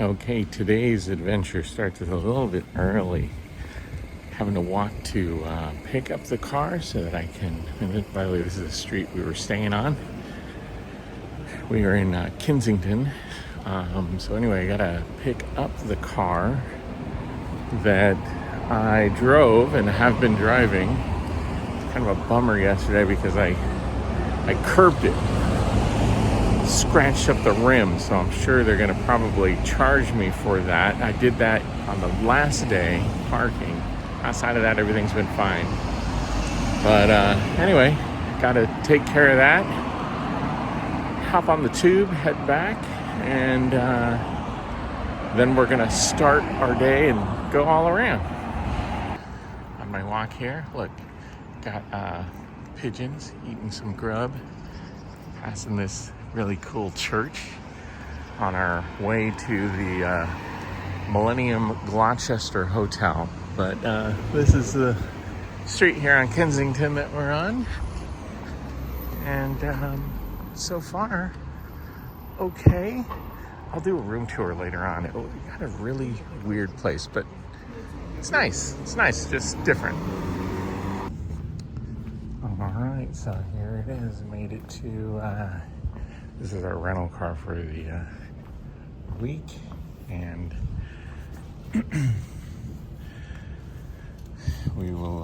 Okay, today's adventure starts a little bit early. Having to walk to pick up the car so that I can, and by the way, this is the street we were staying on. We are in Kensington. So anyway, I gotta pick up the car that I drove and have been driving. It's kind of a bummer yesterday because I curbed it. Scratched up the rim, so I'm sure they're going to probably charge me for that. I did that on the last day, parking. Outside of that, everything's been fine. But anyway, got to take care of that. Hop on the tube, head back, and then we're going to start our day and go all around. On my walk here, look, got pigeons eating some grub. Passing this really cool church on our way to the Millennium Gloucester Hotel. But this is the street here on Kensington that we're on. And so far, okay. I'll do a room tour later on. It got a really weird place, but it's nice. It's nice, just different. All right, so here it is. Made it to, this is our rental car for the week. And we will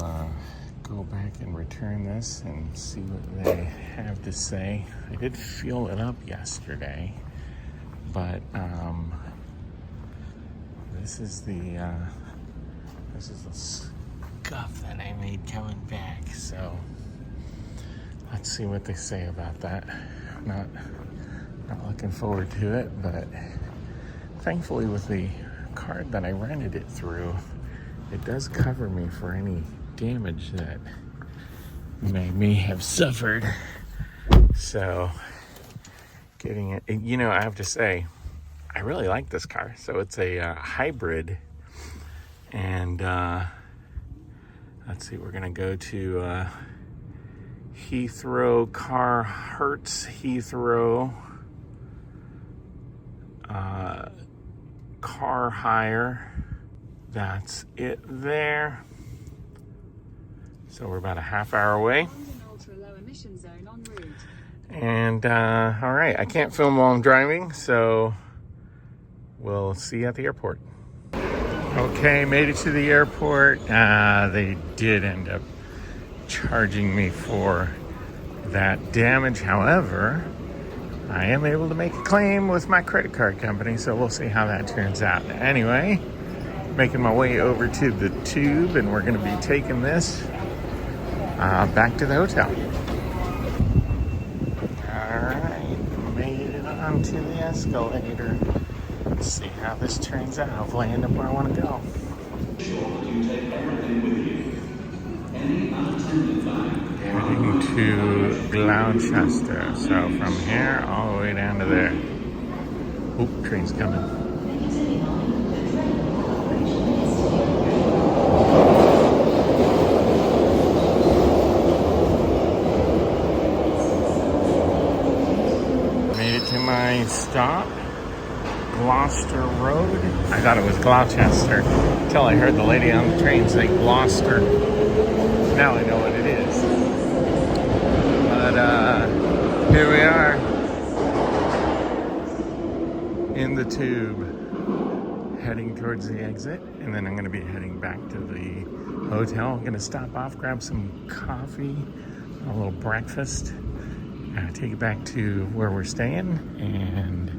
go back and return this and see what they have to say. I did fuel it up yesterday, but this is the scuff that I made coming back. So let's see what they say about that. Not looking forward to it, but thankfully with the card that I rented it through, it does cover me for any damage that may have suffered. So getting it, you know, I have to say, I really like this car. So it's a hybrid, and let's see, we're gonna go to Heathrow, Hertz Heathrow, car hire. That's it there. So we're about a half hour away. And all right, I can't film while I'm driving, so we'll see you at the airport. Okay, made it to the airport. They did end up charging me for that damage. However, I am able to make a claim with my credit card company, so we'll see how that turns out. Anyway, making my way over to the tube, and we're going to be taking this back to the hotel. Alright, made it onto the escalator. Let's see how this turns out. Hopefully I end up where I want to go. Heading to Gloucester. So from here all the way down to there. Oop, train's coming. Made it to my stop, Gloucester Road. I thought it was Gloucester until I heard the lady on the train say Gloucester. Now I know what it is. But here we are in the tube, heading towards the exit, and then I'm going to be heading back to the hotel. I'm going to stop off, grab some coffee, a little breakfast, take it back to where we're staying, and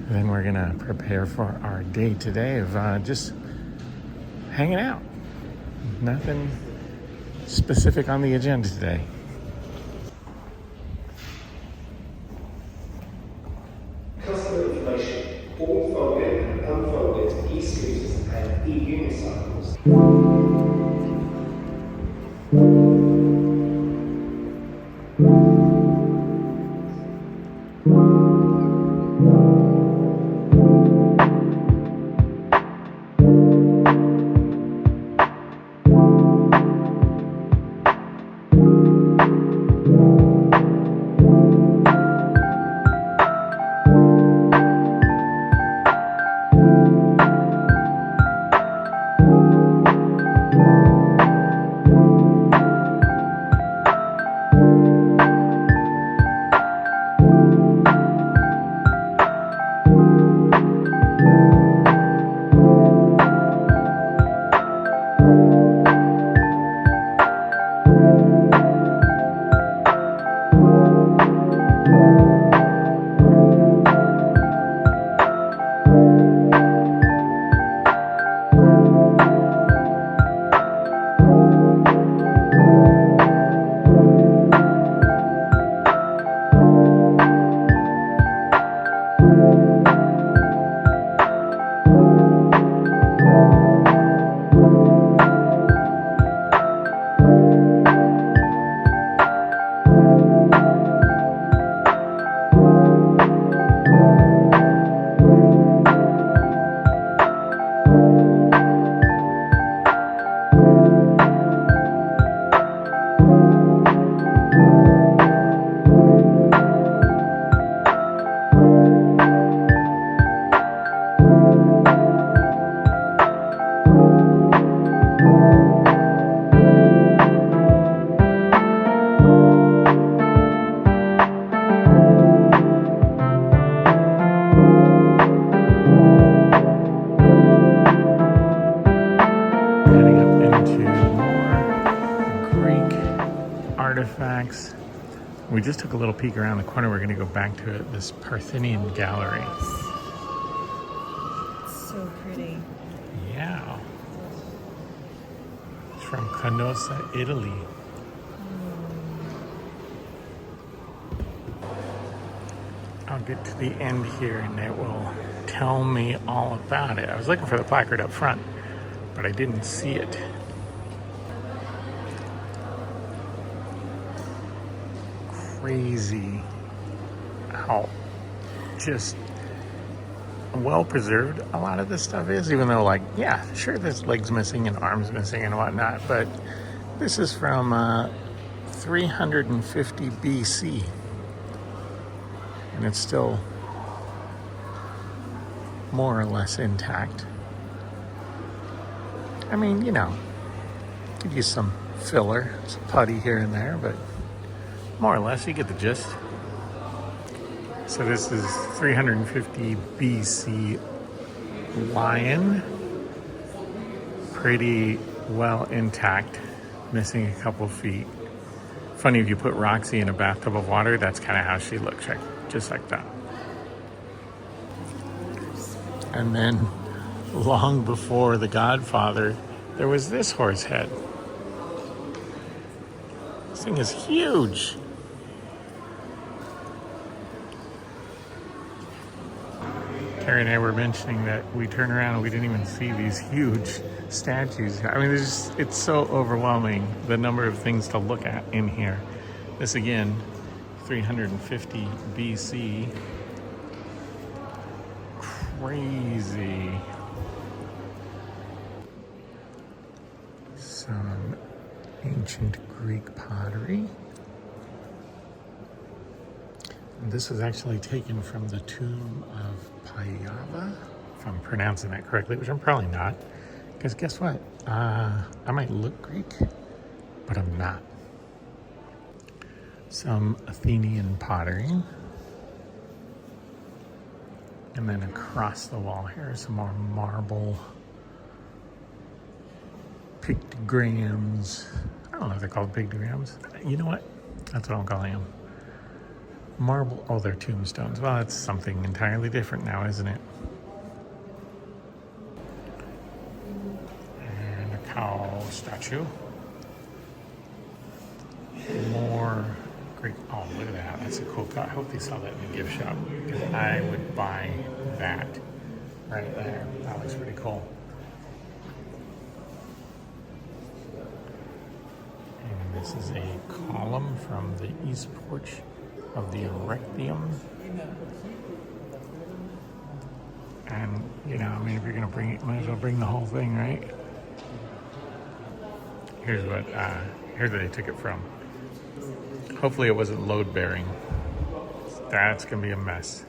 then we're going to prepare for our day today of just hanging out. Nothing specific on the agenda today. Customer information, all folded and unfolded e-scooters and e-unicycles. We just took a little peek around the corner. We're going to go back to this Parthenian gallery. It's so pretty. Yeah. It's from Canossa, Italy. I'll get to the end here and it will tell me all about it. I was looking for the placard up front, but I didn't see it. Crazy how just well preserved a lot of this stuff is, even though, like, yeah, sure, there's legs missing and arms missing and whatnot, but this is from 350 BC, and it's still more or less intact. I mean, you know, could use some filler, some putty here and there, but more or less, you get the gist. So this is 350 BC lion. Pretty well intact, missing a couple feet. Funny, if you put Roxy in a bathtub of water, that's kind of how she looks, like, just like that. And then, long before The Godfather, there was this horse head. This thing is huge. Carrie and I were mentioning that we turn around and we didn't even see these huge statues. I mean, it's so overwhelming, the number of things to look at in here. This again, 350 BC. Crazy. Some ancient Greek pottery. And this was actually taken from the tomb of Payava, if I'm pronouncing that correctly, which I'm probably not. Because guess what? I might look Greek, but I'm not. Some Athenian pottery. And then across the wall here, some more marble pictograms. I don't know if they're called pictograms. You know what? That's what I'm calling them. Marble, oh, they're tombstones. Well, it's something entirely different now, isn't it? And a cow statue. More Greek. Oh, look at that. That's a cool cow. I hope they sell that in a gift shop, because I would buy that right there. That looks pretty cool. And this is a column from the east porch of the Erectium. And, you know, I mean, if you're going to bring it, might as well bring the whole thing, right? Here's where they took it from. Hopefully it wasn't load bearing. That's going to be a mess.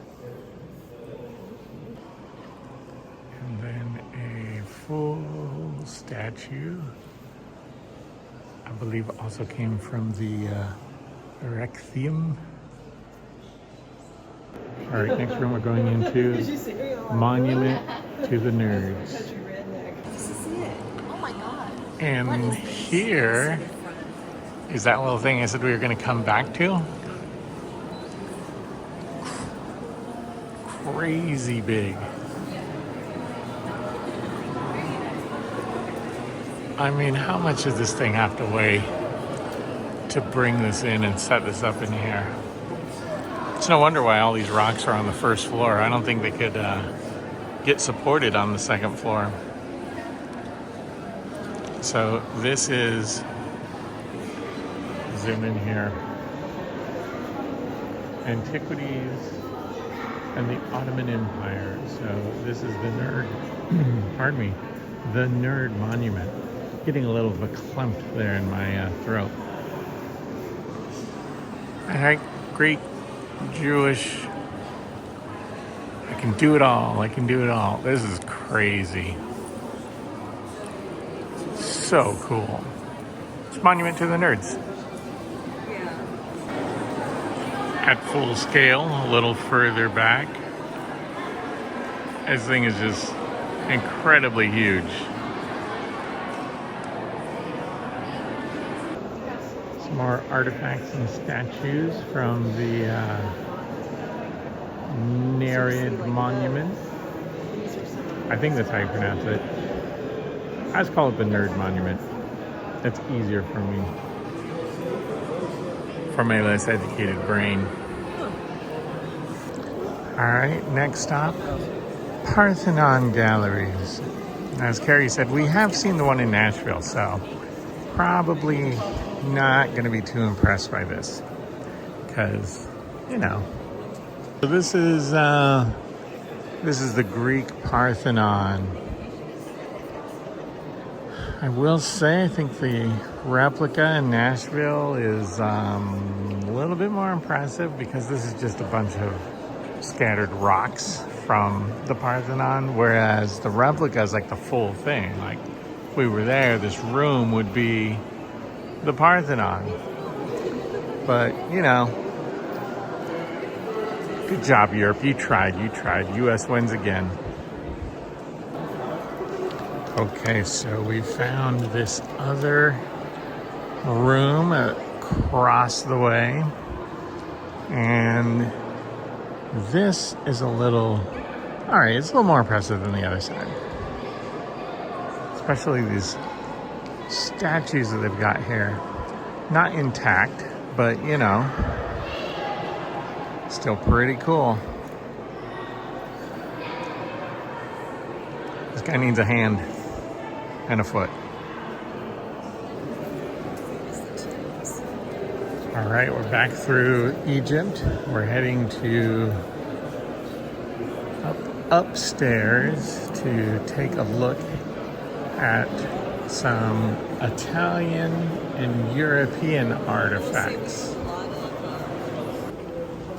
And then a full statue, I believe also came from the Erectium. All right, next room we're going into Monument to the Nerds. This is it. Oh my God. And here is that little thing I said we were going to come back to. Crazy big. I mean, how much does this thing have to weigh to bring this in and set this up in here? It's no wonder why all these rocks are on the first floor. I don't think they could get supported on the second floor. So this is, zoom in here, Antiquities and the Ottoman Empire. So this is the nerd, pardon me, the nerd monument. Getting a little of a clump there in my throat. All right, Greek, Jewish, I can do it all. I can do it all. This is crazy. So cool. It's Monument to the Nerds. At full scale, a little further back. This thing is just incredibly huge. More artifacts and statues from the Nereid Monument. I think that's how you pronounce it. I just call it the Nerd Monument. That's easier for me. For my less educated brain. Alright, next stop. Parthenon Galleries. As Carrie said, we have seen the one in Nashville, so probably not going to be too impressed by this. Because, you know. So this is the Greek Parthenon. I will say, I think the replica in Nashville is a little bit more impressive because this is just a bunch of scattered rocks from the Parthenon, whereas the replica is like the full thing. Like, if we were there, this room would be the Parthenon. But, you know, good job, Europe. You tried. US wins again. Okay, so we found this other room across the way. And this is a little, all right, it's a little more impressive than the other side. Especially these statues that they've got here. Not intact, but you know, still pretty cool. This guy needs a hand and a foot. All right, we're back through Egypt. We're heading to upstairs to take a look at some Italian and European artifacts.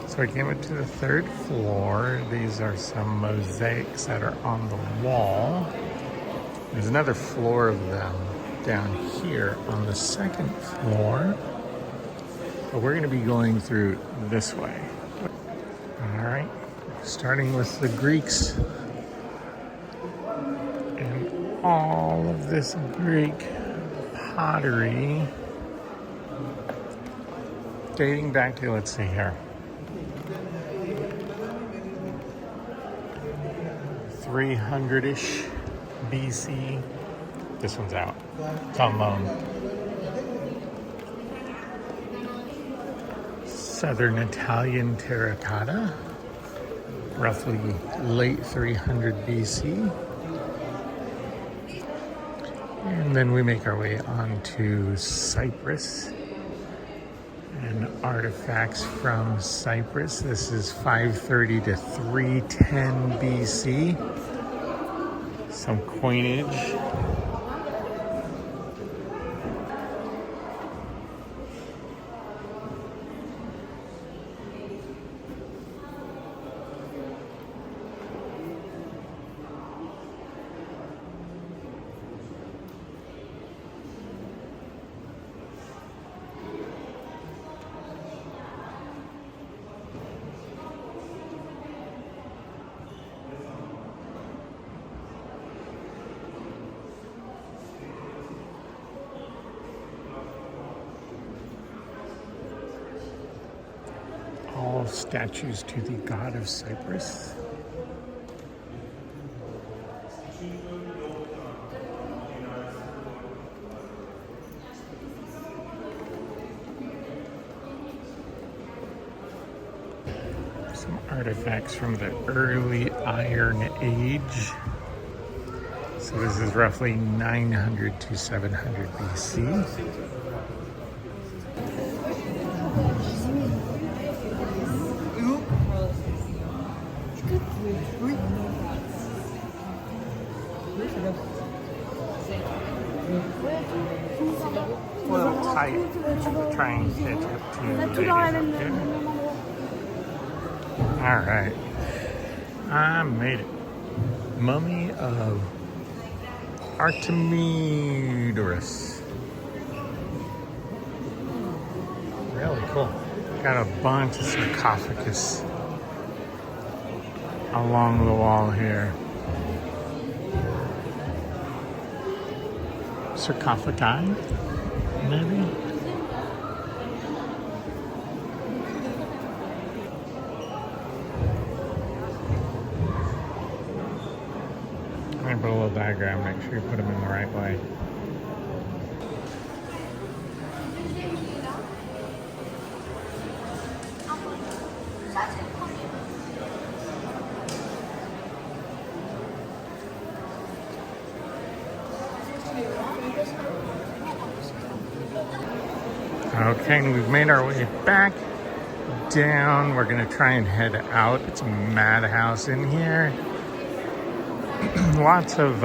So we came up to the third floor. These are some mosaics that are on the wall. There's another floor of them down here on the second floor. But we're going to be going through this way. All right, starting with the Greeks. And all of this Greek pottery dating back to, let's see here, 300-ish BC. This one's out. It's on loan. Southern Italian terracotta, roughly late 300 BC. And then we make our way on to Cyprus and artifacts from Cyprus. This is 530 to 310 BC. Some coinage. All statues to the god of Cyprus. Some artifacts from the early Iron Age. So this is roughly 900 to 700 BC. A little tight. Try and catch up to the ladies up here. All right, I made it. Mummy of Artemidorus. Really cool. Got a bunch of sarcophagus along the wall here. Sarcophagi, maybe? And put a little diagram, make sure you put them in the right way. Okay, and we've made our way back down. We're gonna try and head out. It's a madhouse in here. lots of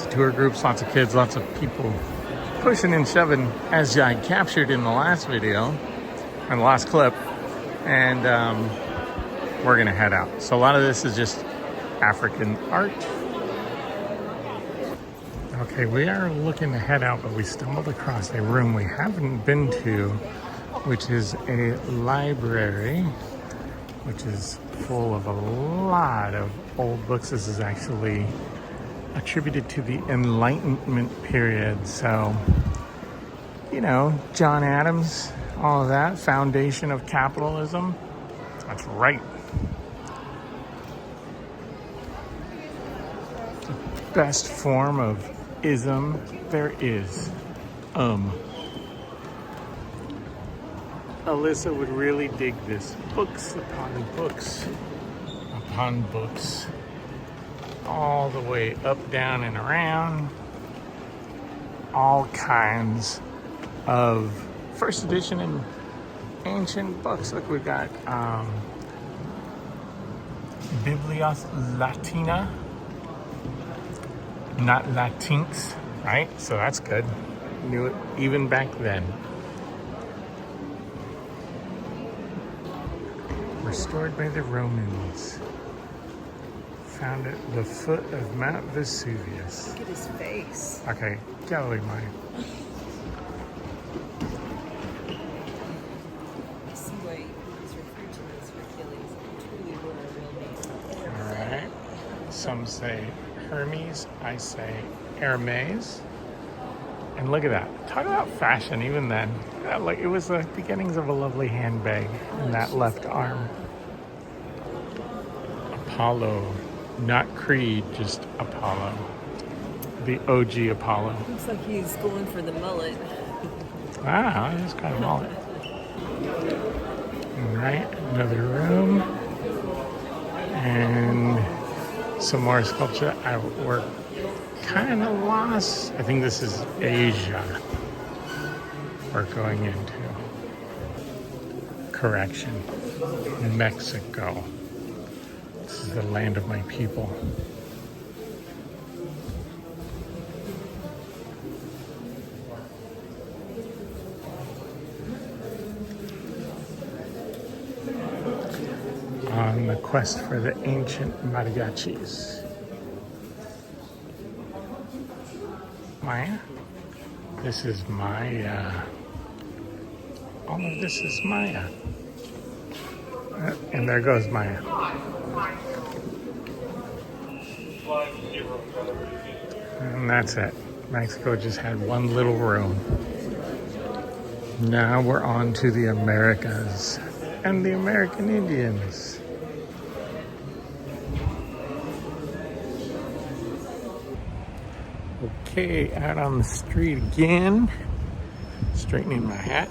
tour groups, lots of kids, lots of people pushing and shoving, as I captured in the last video, in the last clip. And we're gonna head out. So a lot of this is just African art. Okay, we are looking to head out, but we stumbled across a room we haven't been to, which is a library, which is full of a lot of old books. This is actually attributed to the Enlightenment period. So, you know, John Adams, all of that, foundation of capitalism. That's right. The best form of ism there is. Alyssa would really dig this. Books upon books upon books, all the way up, down, and around. All kinds of first edition and ancient books. Look, we've got Biblios Latina, not Latinx, right? So that's good. Knew it even back then. Restored by the Romans. Found at the foot of Mount Vesuvius. Look at his face. Okay, get away, Mike. I see why he's referred to as Hercules. Truly were a real name. Alright. Some say Hermes, I say Hermes. And look at that. Talk about fashion even then. Like, it was the beginnings of a lovely handbag in that left arm. Apollo. Not Creed, just Apollo. The OG Apollo. Looks like he's going for the mullet. Wow, that's kind of mullet. Alright, another room. And some more sculpture artwork. Kind of lost. I think this is Asia we're going into. Correction. Mexico. This is the land of my people. On the quest for the ancient mariachis. Maya? This is Maya. All of this is Maya. And there goes Maya. And that's it. Mexico just had one little room. Now we're on to the Americas and the American Indians. Okay, out on the street again. Straightening my hat.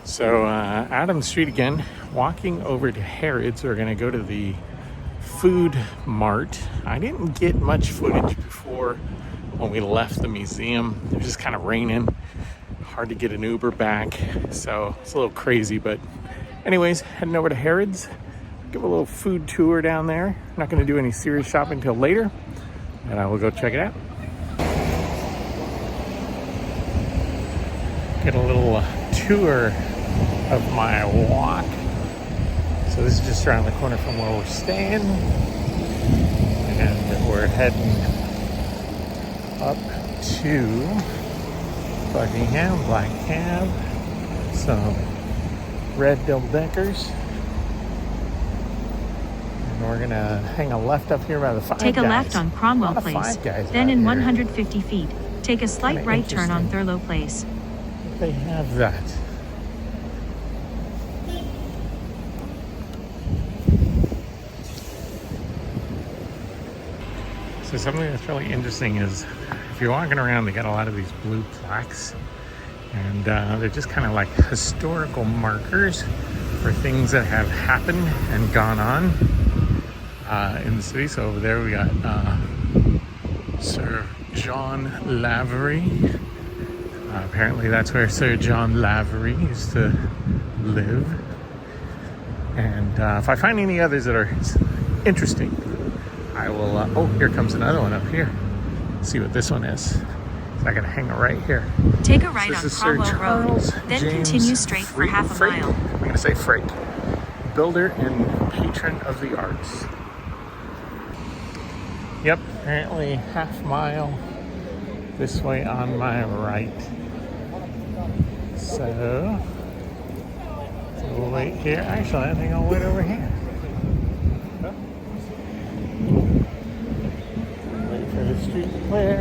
So out on the street again, walking over to Harrods. We're gonna go to the food mart. I didn't get much footage before when we left the museum. It was just kind of raining. Hard to get an Uber back. So it's a little crazy, but anyways, heading over to Harrods. Give a little food tour down there. Not gonna do any serious shopping until later. And I will go check it out. Get a little tour of my walk. So this is just around the corner from where we're staying. And we're heading up to Buckingham, Black Cab, some red double-deckers. And we're gonna hang a left up here by the Five Guys. Take a left on Cromwell A lot of Place. Five Guys Then out in here. 150 feet, take a slight Kinda right turn on interesting. Thurlow Place. They have that. So something that's really interesting is if you're walking around, they got a lot of these blue plaques, and they're just kind of like historical markers for things that have happened and gone on in the city. So over there we got Sir John Lavery. Apparently that's where Sir John Lavery used to live. And if I find any others that are interesting, I will, oh, here comes another one up here. Let's see what this one is. So I gotta hang it right here. Take a right This on is Sir Cromwell Road, Charles then James continue straight for half a Frake. mile. I'm gonna say Frake. Builder and patron of the arts. Yep, apparently half mile this way on my right. So we'll wait here. Actually, I think I'll wait over here. Wait for the street to clear.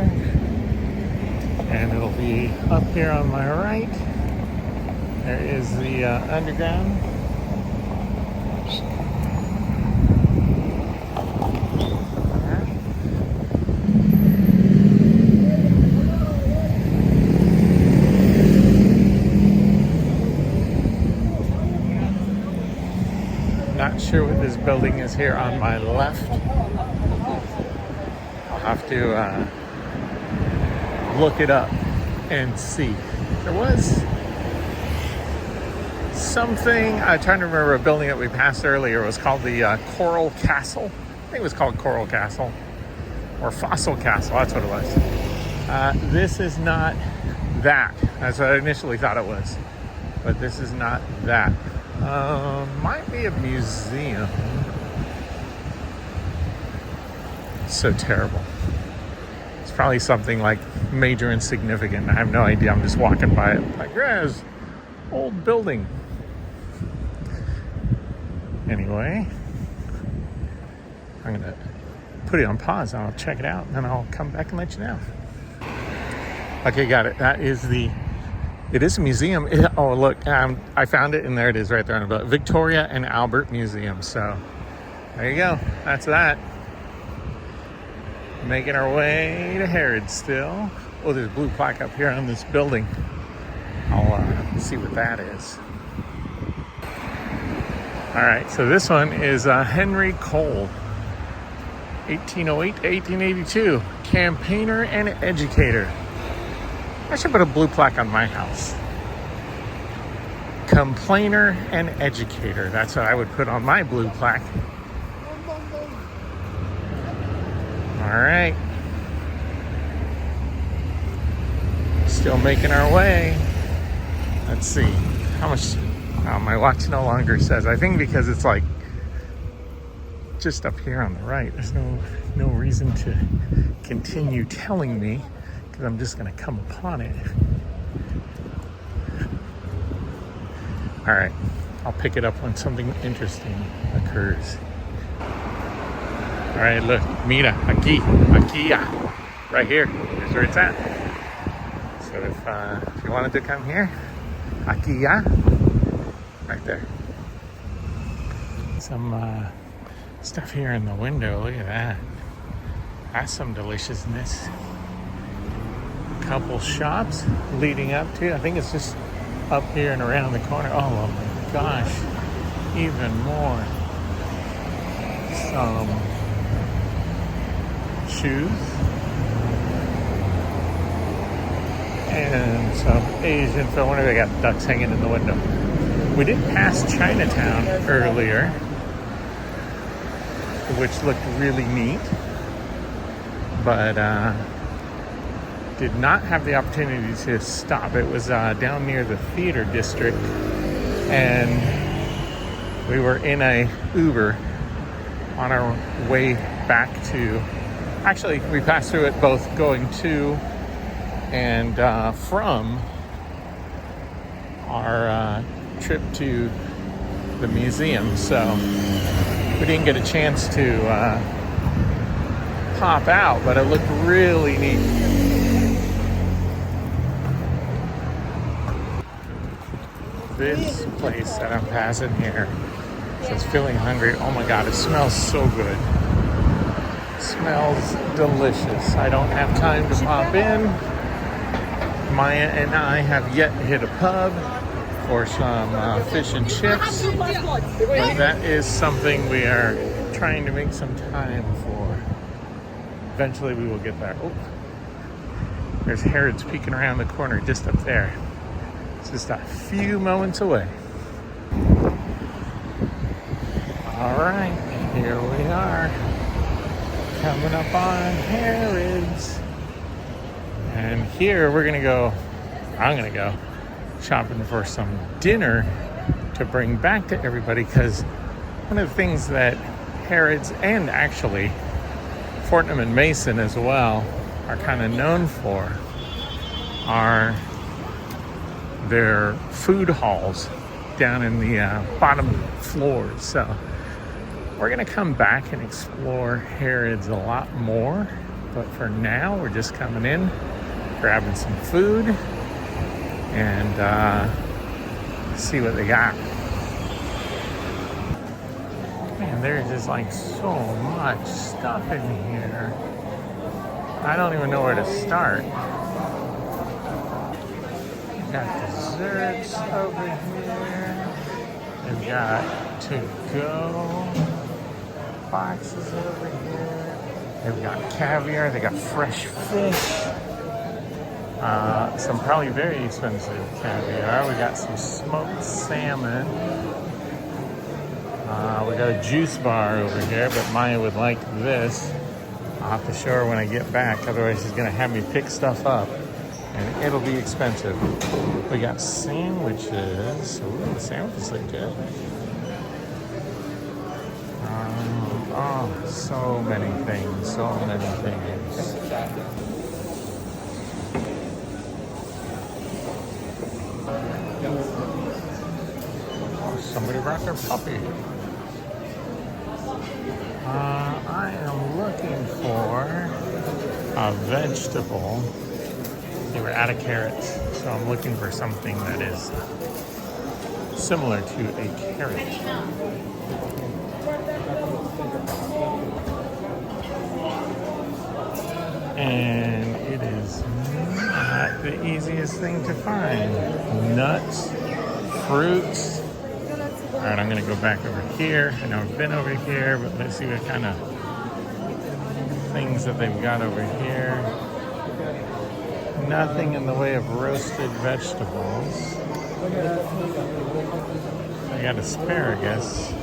And it'll be up here on my right. There is the underground. Not sure what this building is here on my left. I'll have to look it up and see. There was something, I'm trying to remember, a building that we passed earlier. It was called the Coral Castle. I think it was called Coral Castle or Fossil Castle, that's what it was. This is not that. That's what I initially thought it was, but this is not that. Might be a museum. So terrible. It's probably something like major and significant. I have no idea. I'm just walking by it like, there's old building. Anyway, I'm gonna put it on pause and I'll check it out and then I'll come back and let you know. Okay, got it. That is it is a museum. Oh, look, I found it, and there it is right there on the Victoria and Albert Museum. So there you go. That's that. Making our way to Harrods still. Oh, there's a blue plaque up here on this building. I'll see what that is. All right, so this one is Henry Cole, 1808 to 1882, campaigner and educator. I should put a blue plaque on my house. Complainer and educator. That's what I would put on my blue plaque. All right. Still making our way. Let's see. How much? Oh, my watch no longer says. I think because it's like just up here on the right. There's no reason to continue telling me, because I'm just going to come upon it. All right, I'll pick it up when something interesting occurs. All right, look, mira, aquí, right here. Here's where it's at. So if you wanted to come here, aquí ya, right there. Some stuff here in the window. Look at that. That's some deliciousness. Couple shops leading up to, I think it's just up here and around the corner. Oh my gosh, even more. Some shoes and some Asian film. What do they got? Ducks hanging in the window. We did pass Chinatown earlier, which looked really neat, but did not have the opportunity to stop. It was down near the theater district, and we were in a Uber on our way back to, actually we passed through it both going to and from our trip to the museum. So we didn't get a chance to pop out, but it looked really neat. This place that I'm passing here says feeling hungry. Oh my god, it smells so good. Smells delicious. I don't have time to pop in. Maya and I have yet to hit a pub for some fish and chips. But that is something we are trying to make some time for. Eventually we will get there. Oh, there's Harrods peeking around the corner just up there. It's just a few moments away. All right, here we are. Coming up on Harrods. And here I'm gonna go shopping for some dinner to bring back to everybody, because one of the things that Harrods and actually Fortnum and Mason as well are kind of known for are their food halls down in the bottom floors. So we're gonna come back and explore Harrods a lot more, but for now we're just coming in, grabbing some food, and see what they got. Man, there's just like so much stuff in here. I don't even know where to start. We've got desserts over here. We've got to-go boxes over here. They've got caviar. They got fresh fish. Some probably very expensive caviar. We got some smoked salmon. We got a juice bar over here, but Maya would like this. I'll have to show her when I get back. Otherwise, she's gonna have me pick stuff up, and it'll be expensive. We got sandwiches. Ooh, the sandwiches look good. Oh, so many things. So many things. Somebody brought their puppy. I am looking for a vegetable. They were out of carrots, so I'm looking for something that is similar to a carrot. And it is not the easiest thing to find. Nuts, fruits. All right, I'm gonna go back over here. I know I've been over here, but let's see what kind of things that they've got over here. Nothing in the way of roasted vegetables. I got asparagus.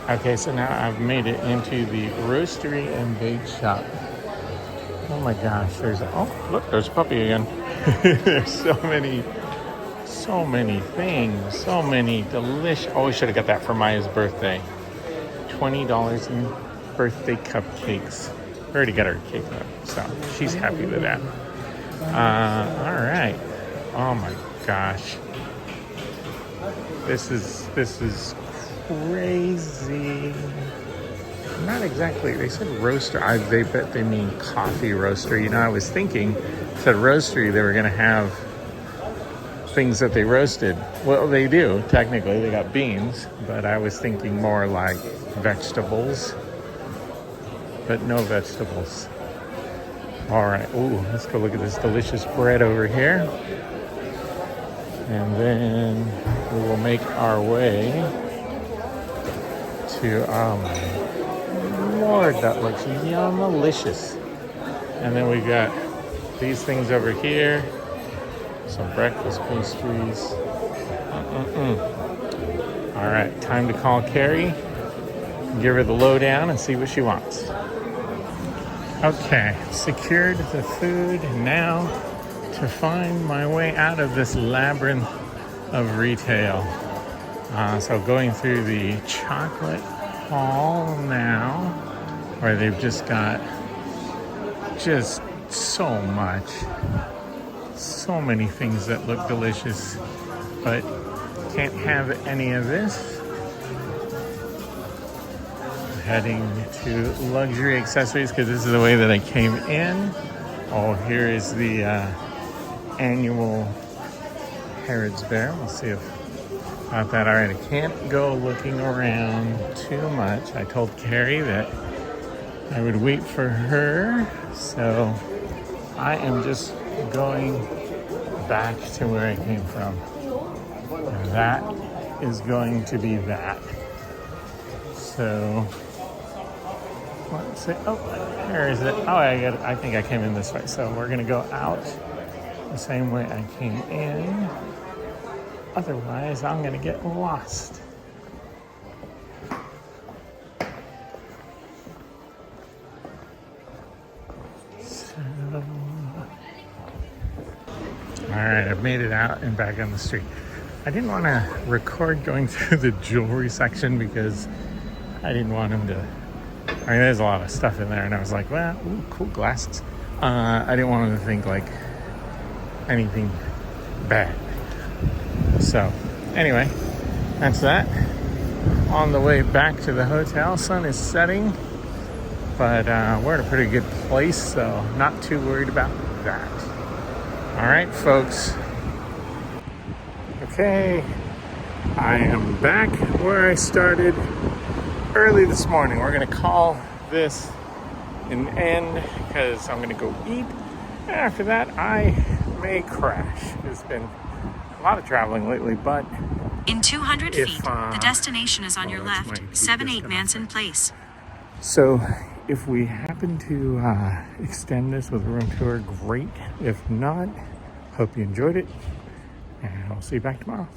Okay, so now I've made it into the roastery and bake shop. Oh my gosh, look, there's a puppy again. There's so many things, so many delicious. Oh, we should have got that for Maya's birthday. $20 in birthday cupcakes. We already got her cake up, so she's happy with that. All right. Oh my gosh. This is crazy. Not exactly. They said roaster. They bet they mean coffee roaster. You know, I was thinking, said roastery, they were going to have things that they roasted. Well, they do. Technically, they got beans, but I was thinking more like vegetables, but no vegetables. All right. Ooh, let's go look at this delicious bread over here. And then we will make our way to, oh my Lord, that looks yum-delicious. And then we got these things over here, some breakfast pastries. All right, time to call Carrie, give her the lowdown and see what she wants. Okay, secured the food. Now to find my way out of this labyrinth of retail. So going through the chocolate hall now, where they've just got just so many things that look delicious, but can't have any of this. heading to luxury accessories because this is the way that I came in. Oh, here is the annual Harrods Bear. We'll see if about that. All right, I can't go looking around too much. I told Carrie that I would wait for her, so I am just going back to where I came from. That is going to be that. So let's see. Oh, where is it? Oh, I think I came in this way. So we're gonna go out the same way I came in. Otherwise, I'm gonna get lost. So, all right, I've made it out and back on the street. I didn't want to record going through the jewelry section because I didn't want him to. I mean, there's a lot of stuff in there, and I was like, well, ooh, cool glasses. I didn't want him to think like anything bad. So, anyway, that's that. On the way back to the hotel, sun is setting, but we're in a pretty good place, so not too worried about that. All right, folks. Okay, I am back where I started early this morning. We're gonna call this an end because I'm gonna go eat. After that, I may crash. It's been a lot of traveling lately, but In 200 feet, the destination is on your left, 7-8 Manson Place. so if we happen to extend this with a room tour, great. If not, hope you enjoyed it, and I'll see you back tomorrow.